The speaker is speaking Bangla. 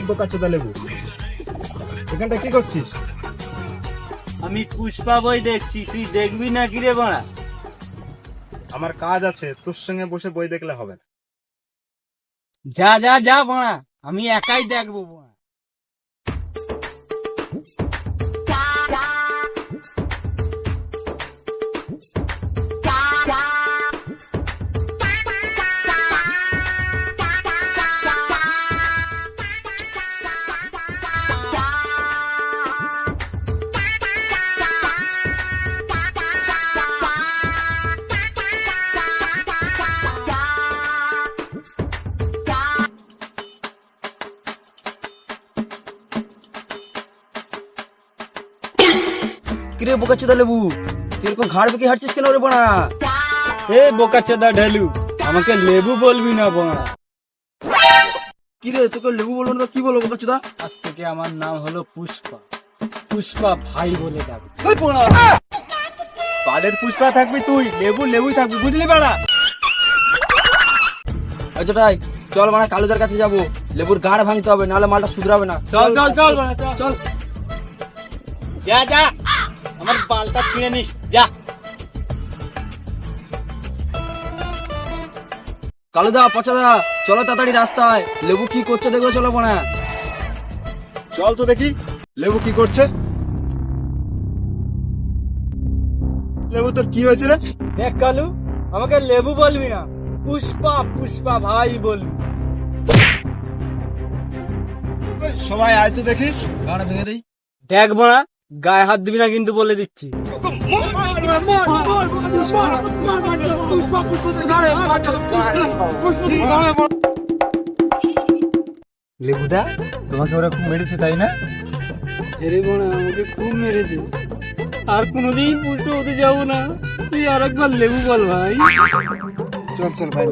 বোকাচোদা লেবু, এখানটা কি করছিস? আমি পুষ্পা বই দেখছি, তুই দেখবি না কি রে বাড়া? আমার কাজ আছে, তোর সঙ্গে বসে বই দেখলে হবে না। যা যা যা বাড়া, আমি একাই দেখবো বাড়া। কিরে বোকাচোদা লেবু, তুই এরকম ঘাড় বেঁকে হাঁটছিস কেন রে বাড়া? এ বোকাচোদা ঢেলু, আমাকে লেবু বলবি না বাড়া। কিরে তোকে লেবু বলবো না তো কি বলবো বোকাচোদা? আজ থেকে আমার নাম হলো পুষ্পা, পুষ্পা ভাই বলে ডাক। ওই পোড়া বালের পুষ্পা থাকবি তুই, লেবু লেবুই থাকবি, বুঝলি বাড়া? আচ্ছা তাই চল বাড়া, কালুদার কাছে যাবো, লেবুর গাড় ভাঙতে হবে, নাহলে মালটা শুধরাবে না। চল চল চল বাড়া, চল চল। যা যা, আমার বালটা ছিঁড়ে নিস, যা। কালুদা পচাদা চলো তাড়াতাড়ি রাস্তায়, লেবু কি করছে দেখবে, চলো বাড়া। চল তো দেখি লেবু কি করছে। লেবু তোর কি হয়েছে রে? দেখ কালু, আমাকে লেবু বলবি না, পুষ্পা পুষ্পা ভাই বলবি। সবাই আয় তো দেখি। গাড় ভেঙে দেই। দেখ বাড়া, গায়ে হাত দিবি না কিন্তু বলে দিচ্ছি। লেবুদা, তোমাকে ওরা খুব মেরেছে তাই না? হেরে বোনা আমাকে খুব মেরেছে, আর কোনোদিন পুষ্পা হতে যাবো না। তুই আর একবার লেবু বল ভাই। চল চল ভাই।